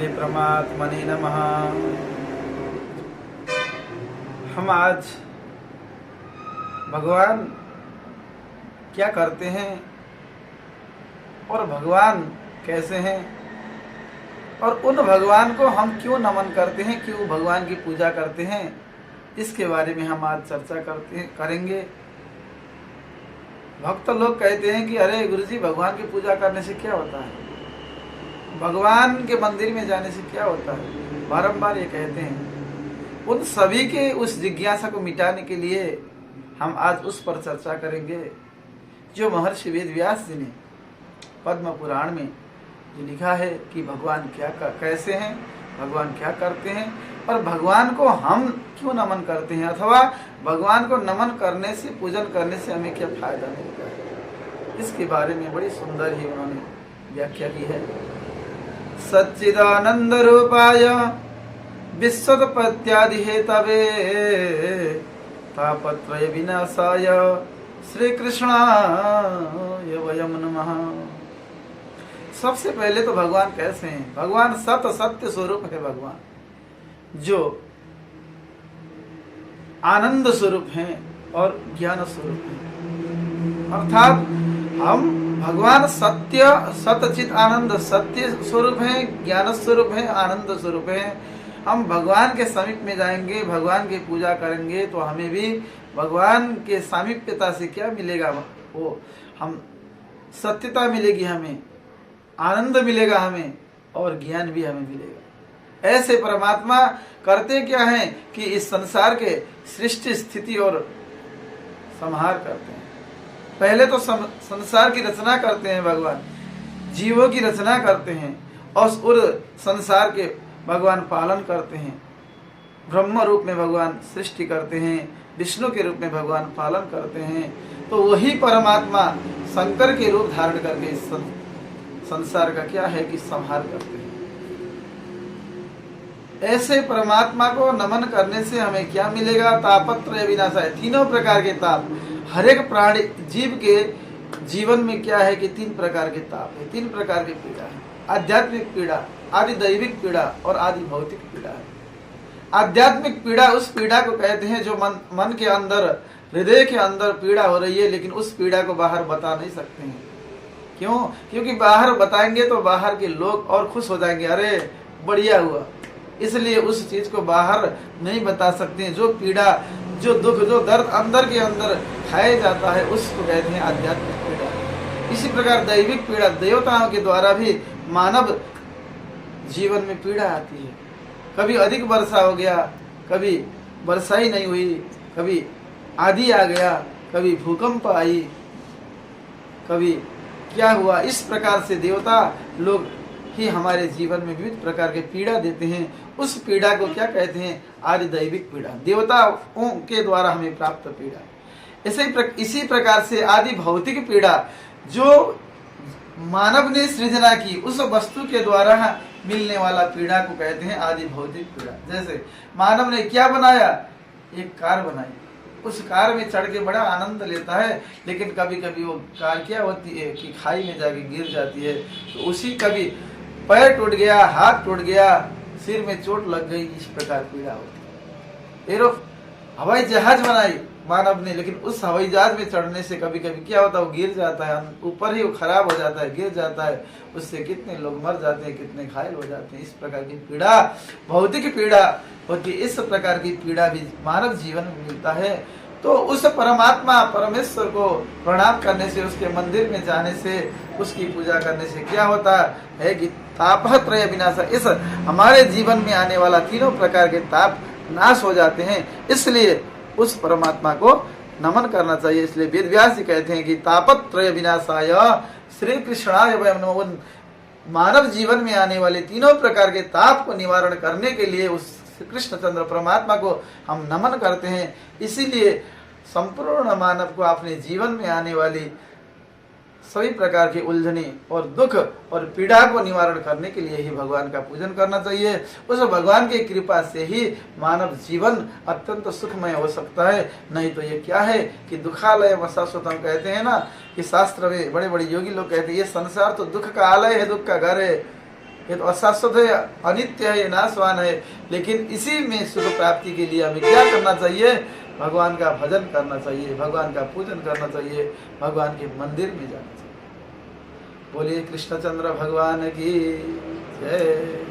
श्री परमात्मने नमः। हम आज भगवान क्या करते हैं और भगवान कैसे हैं और उन भगवान को हम क्यों नमन करते हैं, क्यों भगवान की पूजा करते हैं, इसके बारे में हम आज चर्चा करेंगे। भक्त लोग कहते हैं कि अरे गुरुजी, भगवान की पूजा करने से क्या होता है, भगवान के मंदिर में जाने से क्या होता है, बारंबार ये कहते हैं। उन सभी के उस जिज्ञासा को मिटाने के लिए हम आज उस पर चर्चा करेंगे जो महर्षि वेद व्यास जी ने पद्म पुराण में जो लिखा है कि भगवान कैसे हैं, भगवान क्या करते हैं और भगवान को हम क्यों नमन करते हैं, अथवा भगवान को नमन करने से, पूजन करने से हमें क्या फायदा मिलता है। इसके बारे में बड़ी सुंदर ही उन्होंने व्याख्या की है। सच्चिदानंद रूपाय विश्वोत्पत्त्यादि हेतवे तापत्रय विनाशाय श्री कृष्णाय वयं नमः। सबसे पहले तो भगवान कैसे हैं? भगवान सत्य स्वरूप है। भगवान जो आनंद स्वरूप हैं और ज्ञान स्वरूप हैं, अर्थात हम भगवान सतचित आनंद सत्य स्वरूप हैं, ज्ञान स्वरूप हैं, आनंद स्वरूप हैं। हम भगवान के समीप में जाएंगे, भगवान की पूजा करेंगे तो हमें भी भगवान के सामीप्यता से क्या मिलेगा, वो हम सत्यता मिलेगी, हमें आनंद मिलेगा, हमें और ज्ञान भी हमें मिलेगा। ऐसे परमात्मा करते क्या हैं कि इस संसार के सृष्टि, स्थिति और संहार करते हैं। पहले तो संसार की रचना करते हैं भगवान, जीवों की रचना करते हैं और संसार के भगवान पालन करते हैं। ब्रह्म रूप में भगवान सृष्टि करते हैं, विष्णु के रूप में भगवान पालन करते हैं। तो वही परमात्मा शंकर के रूप धारण करके इस संसार का क्या है कि संहार करते हैं। ऐसे परमात्मा को नमन करने से हमें क्या मिलेगा? तापत्रय विनाशाय, तीनों प्रकार के ताप। हर एक प्राणी जीव के जीवन में क्या है कि तीन प्रकार के ताप है, तीन प्रकार की पीड़ा है। आध्यात्मिक पीड़ा, आदि दैविक पीड़ा और आदि भौतिक पीड़ा है। आध्यात्मिक पीड़ा उस पीड़ा को कहते हैं जो मन के अंदर, हृदय के अंदर पीड़ा हो रही है, लेकिन उस पीड़ा को बाहर बता नहीं सकते हैं। क्यों? क्योंकि बाहर बताएंगे तो बाहर के लोग और खुश हो जाएंगे, अरे बढ़िया हुआ, इसलिए उस चीज को बाहर नहीं बता सकते हैं। जो पीड़ा, जो दुख, जो दर्द अंदर के अंदर खाया जाता है, उसको कहते हैं आध्यात्मिक पीड़ा। इसी प्रकार दैविक पीड़ा, देवताओं के द्वारा भी मानव जीवन में पीड़ा आती है। कभी अधिक वर्षा हो गया, कभी वर्षा ही नहीं हुई, कभी आंधी आ गया, कभी भूकंप आई, कभी क्या हुआ। इस प्रकार से देवता लोग ही हमारे जीवन में विविध प्रकार के पीड़ा देते हैं। उस पीड़ा को क्या कहते हैं? आदि दैविक पीड़ा, देवताओं के द्वारा हमें प्राप्त पीड़ा। इसी प्रकार से आदि भौतिक पीड़ा, जो मानव ने सृजना की उस वस्तु के द्वारा मिलने वाला पीड़ा को कहते हैं आदि भौतिक पीड़ा। जैसे मानव ने क्या बनाया? एक कार बनाई, उस कार में चढ़ के बड़ा आनंद लेता है, लेकिन कभी कभी वो कार क्या होती है कि खाई में जाके गिर जाती है। तो उसी कभी पैर टूट गया, हाथ टूट गया, सिर में चोट लग गई, इस प्रकार पीड़ा होती है। हवाई जहाज बनाई मानव ने, लेकिन उस हवाई जहाज में चढ़ने से कभी कभी क्या होता है, वो गिर जाता है, ऊपर ही वो खराब हो जाता है, गिर जाता है, उससे कितने लोग मर जाते हैं, कितने घायल हो जाते हैं। इस प्रकार की पीड़ा भौतिक पीड़ा होती है। इस प्रकार की पीड़ा भी मानव जीवन में मिलता है। तो उस परमात्मा परमेश्वर को प्रणाम करने से, उसके मंदिर में जाने से, उसकी पूजा करने से क्या होता है कि तापत्रय विनाशा, इस हमारे जीवन में आने वाला तीनों प्रकार के ताप नाश हो जाते हैं। इसलिए उस परमात्मा को नमन करना चाहिए। इसलिए वेद व्यास जी कहते हैं कि तापत्रय विनाशाय श्री कृष्णाय वयं नमः। मानव जीवन में आने वाले तीनों प्रकार के ताप को निवारण करने के लिए उस कृष्णचंद्र परमात्मा को हम नमन करते हैं। इसीलिए संपूर्ण मानव को अपने जीवन में आने वाली सभी प्रकार की उलझने और दुख और पीड़ा को निवारण करने के लिए ही भगवान का पूजन करना चाहिए। उस भगवान की कृपा से ही मानव जीवन अत्यंत सुखमय हो सकता है। नहीं तो ये क्या है कि दुखालय शाश्वतम कहते हैं ना, कि शास्त्र में बड़े बड़े योगी लोग कहते हैं ये संसार तो दुख का आलय है, दुख का घर है। ये तो अशाश्वत है, अनित्य है, ये नाशवान है। लेकिन इसी में सुख प्राप्ति के लिए हमें क्या करना चाहिए? भगवान का भजन करना चाहिए, भगवान का पूजन करना चाहिए, भगवान के मंदिर में जाना चाहिए। बोलिए कृष्णचंद्र भगवान की जय।